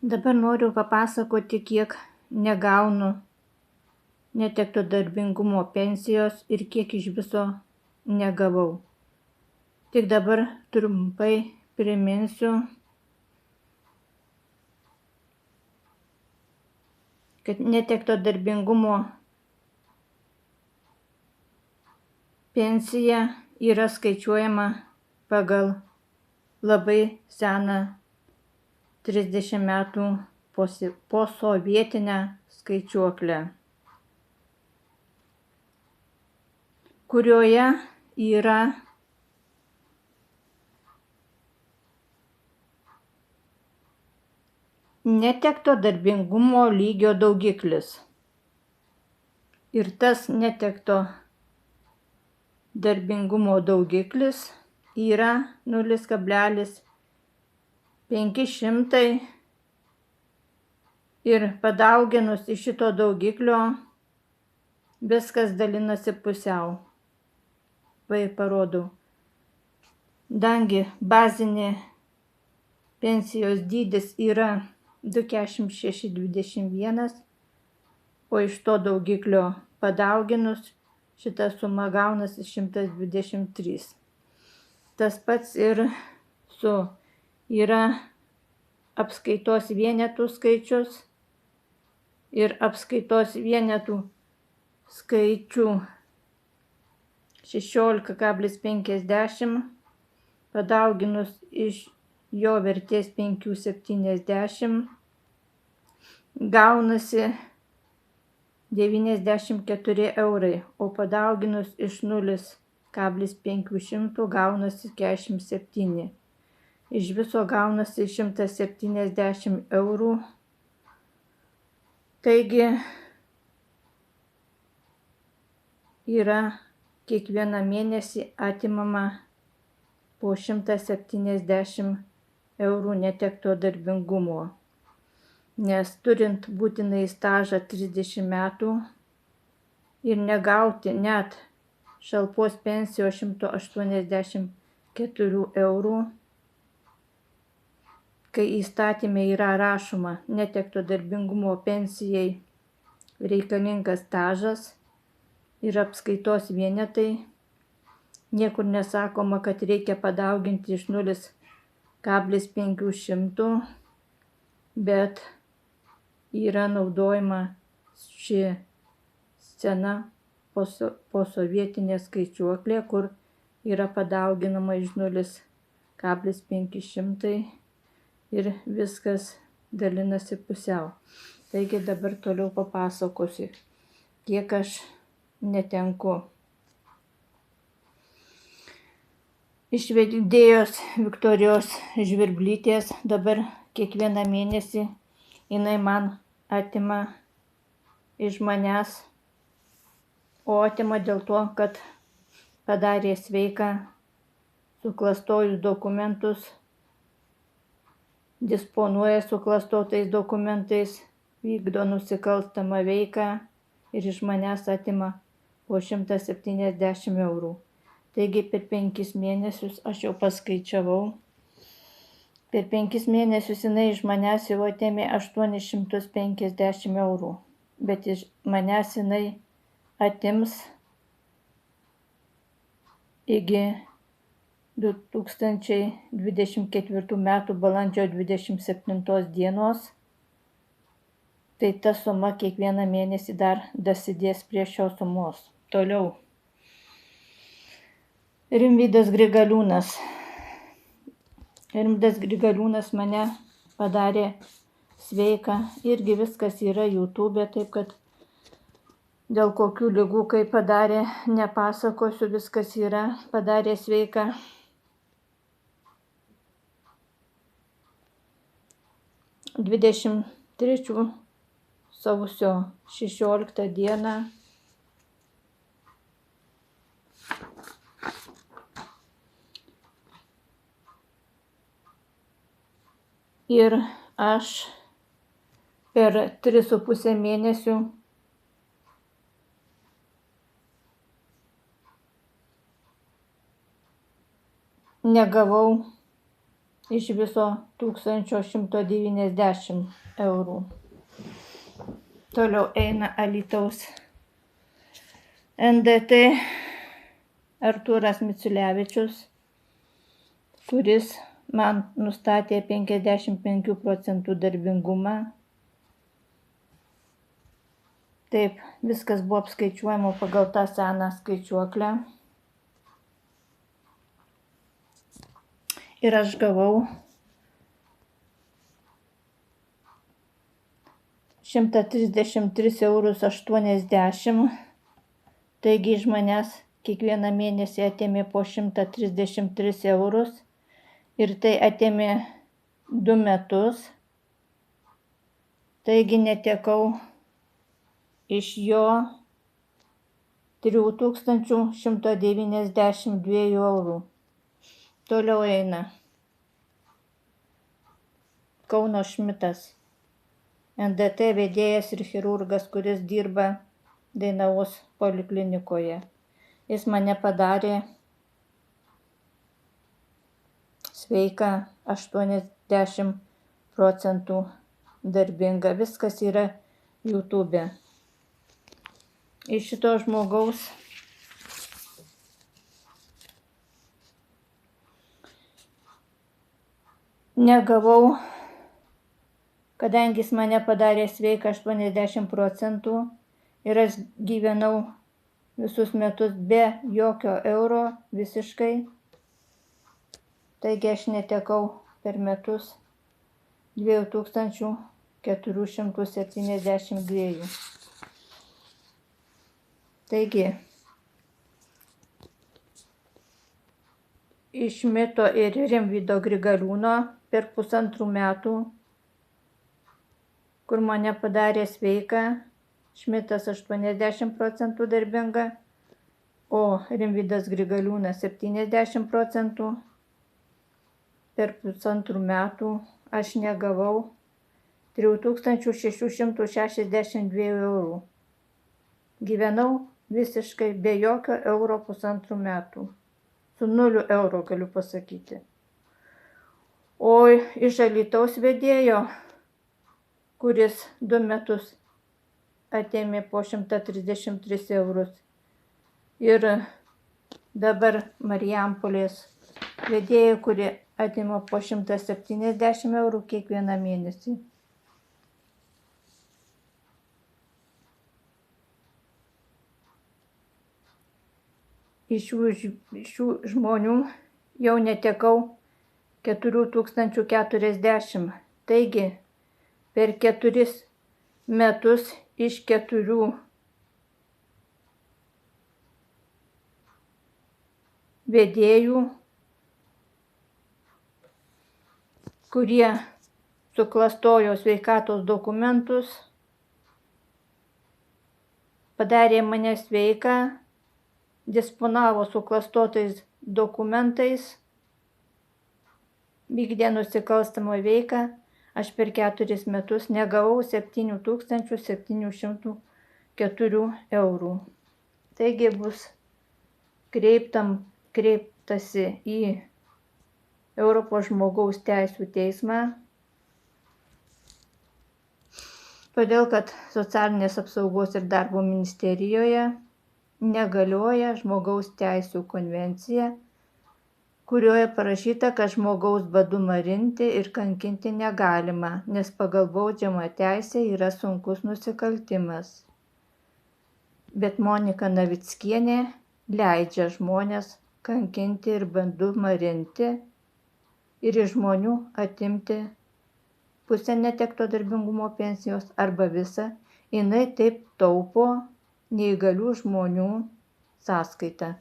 Dabar noriu papasakoti, kiek negaunu netekto darbingumo pensijos ir kiek iš viso negavau. Tik dabar trumpai priminsiu, kad netekto darbingumo pensija yra skaičiuojama pagal labai seną 30 metų posovietinę skaičiuoklę, kurioje yra netekto darbingumo lygio daugiklis. Ir tas netekto darbingumo daugiklis yra 0,500 ir padauginus iš šito daugiklio viskas dalinasi pusiau. Parodau. Dangi bazinė pensijos dydis yra 246,21, o iš to daugiklio padauginus šita suma gaunasi 123. Tas pats ir yra apskaitos vienetų skaičius ir apskaitos vienetų skaičių 16,50 padauginus iš jo vertės 5,70 gaunasi 94 eurai, o padauginus iš 0,500 gaunasi 47. Iš viso gaunasi 170 eurų. Taigi yra kiekvieną mėnesį atimama po 170 eurų netekto darbingumo. Nes turint būtinai stažą 30 metų ir negauti net šalpos pensijos 184 eurų, kai įstatyme yra rašoma netekto darbingumo pensijai reikalingas stažas ir apskaitos vienetai, niekur nesakoma, kad reikia padauginti iš 0,500, bet yra naudojama ši sena posovietinė skaičiuoklė, kur yra padauginama iš 0,500 ir viskas dalinasi pusiau. Taigi dabar toliau papasakosiu, kiek aš netenku. Iš vedėjos Viktorijos Žvirblytės dabar kiekvieną mėnesį jinai man atima iš manęs, o atima dėl to, kad padarė sveiką, suklastojus dokumentus, disponuoja suklastotais dokumentais, vykdo nusikalstamą veiką ir iš manęs atima po 170 eurų. Taigi per 5 mėnesius aš jau paskaičiavau. Per 5 mėnesius jinai iš manęs jau atėmė 850 eurų, bet iš manęs jinai atims iki 2024 metų balandžio 27 dienos. Tai ta suma kiekvieną mėnesį dar dasidės prie šios sumos. Toliau. Rimvydas Grigaliūnas. Rimvydas Grigaliūnas mane padarė sveiką. Irgi viskas yra YouTube, taip kad dėl kokių ligų, kaip padarė, nepasakosiu, viskas yra, padarė sveiką. – 23 sausio 16 dieną ir aš per 3,5 mėnesių negavau iš viso 1190 eurų. Toliau eina Alytaus NDT Artūras Miciulevičius, kuris man nustatė 55 procentų darbingumą. Taip, viskas buvo apskaičiuojama pagal tą seną skaičiuoklę. Ir aš gavau 133,80 eurus. Taigi iš manęs kiekvieną mėnesį atėmė po 133 eurus. Ir tai atėmė 2 metus. Taigi netekau iš jo 3192 eurų. Toliau eina Kauno Šmitas, NDT vedėjas ir chirurgas, kuris dirba Dainavos poliklinikoje. Jis mane padarė sveiką 80 procentų darbinga. Viskas yra YouTube. Iš šito žmogaus negavau, kadangi jis mane padarė sveiką 80 procentų ir aš gyvenau visus metus be jokio euro visiškai. Taigi aš netekau per metus 2472. Taigi, iš Šmito ir Rimvydo Grigaliūno per 1,5 metų, kur mane padarė sveiką, Šmitas 80 procentų darbinga, o Rimvydas Grigaliūnas 70 procentų, per 1,5 metų aš negavau 3662 eurų. Gyvenau visiškai be jokio euro 1,5 metų. Su 0 eurų galiu pasakyti. O iš Alytaus vedėjo, kuris 2 metus atėmė po 133 eurus. Ir dabar Marijampolės vedėja, kuri atėmė po 170 eurų kiekvieną mėnesį. Iš šių žmonių jau netekau 4040. Taigi, per 4 metus iš 4 vedėjų, kurie suklastojo sveikatos dokumentus, padarė mane sveiką, disponavo suklastotais dokumentais, vykdė nusikalstamą veiką, aš per 4 metus negavau 7704 eurų. Taigi bus kreiptasi į Europos žmogaus teisių teismą, todėl kad Socialinės apsaugos ir darbo ministerijoje negalioja žmogaus teisių konvencija, kurioje parašyta, kad žmogaus badu marinti ir kankinti negalima, nes pagal baudžiamą teisę yra sunkus nusikaltimas. Bet Monika Navickienė leidžia žmones kankinti ir badu marinti ir iš žmonių atimti pusę netekto darbingumo pensijos arba visą. Jinai taip taupo neįgalių žmonių sąskaitą.